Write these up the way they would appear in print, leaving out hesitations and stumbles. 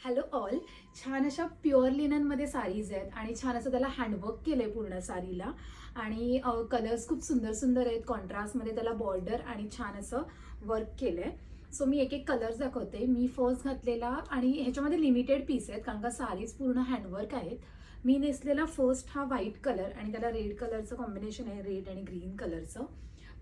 Hello all. छान अशा pure लिननमध्ये sarees आहेत आणि छान असं त्याला हँडवर्क केलं आहे पूर्ण साडीला. आणि कलर्स खूप सुंदर सुंदर आहेत. कॉन्ट्रास्टमध्ये त्याला बॉर्डर आणि छान असं वर्क केलं आहे. सो मी एक एक कलर्स दाखवते. मी फर्स्ट घातलेला आणि ह्याच्यामध्ये लिमिटेड पीस आहेत कारण का साडीज पूर्ण हँडवर्क आहेत. मी नेसलेला फर्स्ट हा व्हाईट कलर आणि त्याला रेड कलरचं कॉम्बिनेशन आहे, रेड आणि ग्रीन कलरचं.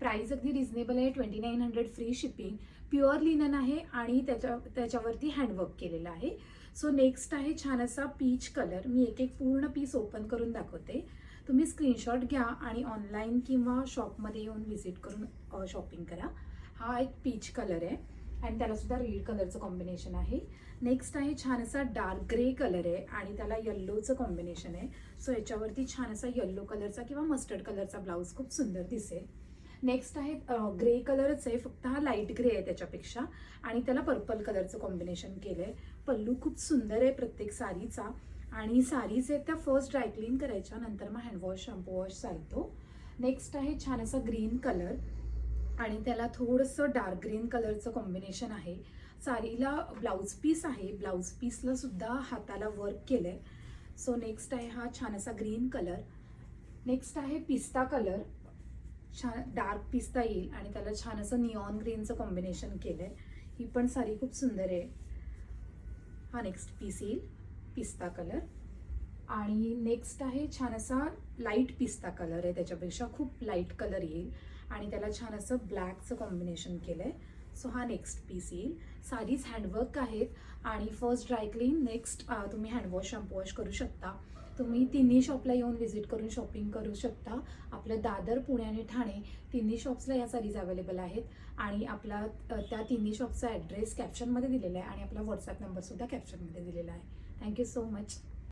प्राइस अगदी रिझनेबल आहे, 2900 फ्री शिपिंग. प्युअर लिनन आहे आणि त्याच्यावरती हँडवर्क केलेलं आहे. सो नेक्स्ट आहे छान असा पीच कलर. मी एक एक पूर्ण पीस ओपन करून दाखवते. तुम्ही स्क्रीनशॉट घ्या आणि ऑनलाईन किंवा शॉपमध्ये येऊन व्हिजिट करून शॉपिंग करा. हा एक पीच कलर आहे आणि त्याला सुद्धा रेड कलरचं कॉम्बिनेशन आहे. नेक्स्ट आहे छान असा डार्क ग्रे कलर आहे आणि त्याला येल्लोचं कॉम्बिनेशन आहे. सो याच्यावरती छान असा येल्लो कलरचा किंवा मस्टर्ड कलरचा ब्लाऊज खूप सुंदर दिसेल. नेक्स्ट आहे ग्रे कलरच आहे, फक्त हा लाईट ग्रे आहे त्याच्यापेक्षा आणि त्याला पर्पल कलरचं कॉम्बिनेशन केलं आहे. पल्लू खूप सुंदर आहे प्रत्येक साडीचा आणि साडीज आहेत त्या फर्स्ट ड्रायक्लीन करायच्या, नंतर मग हँडवॉश शॅम्पू वॉश चालतो. नेक्स्ट आहे छान असा ग्रीन कलर आणि त्याला थोडंसं डार्क ग्रीन कलरचं कॉम्बिनेशन आहे. साडीला ब्लाऊज पीस आहे, ब्लाऊज पीसला सुद्धा हाताला वर्क केलं आहे. सो नेक्स्ट आहे हा छान असा ग्रीन कलर. नेक्स्ट आहे पिस्ता कलर. छान डार्क पिस्ता येईल आणि त्याला छान असं निऑन ग्रीनचं कॉम्बिनेशन केलं आहे. ही पण साडी खूप सुंदर आहे. हा नेक्स्ट पीस येईल पिस्ता कलर आणि नेक्स्ट आहे छान असा लाईट पिस्ता कलर आहे, त्याच्यापेक्षा खूप लाईट कलर येईल आणि त्याला छान असं ब्लॅकचं कॉम्बिनेशन केलं आहे. सो हा नेक्स्ट पीस येईल. साडीज हँडवर्क आहेत आणि फर्स्ट ड्रायक्लीन, नेक्स्ट तुम्ही हँडवॉश शॅम्पू वॉश करू शकता. तुम्ही तिन्ही शॉपला येऊन व्हिजिट करून शॉपिंग करू शकता. आपलं दादर, पुणे आणि ठाणे तिन्ही शॉप्सला या साडीज अवेलेबल आहेत आणि आपला त्या तिन्ही शॉपचा ॲड्रेस कॅप्शनमध्ये दिलेला आहे आणि आपला व्हॉट्सॲप नंबरसुद्धा कॅप्शनमध्ये दिलेला आहे. Thank you so much.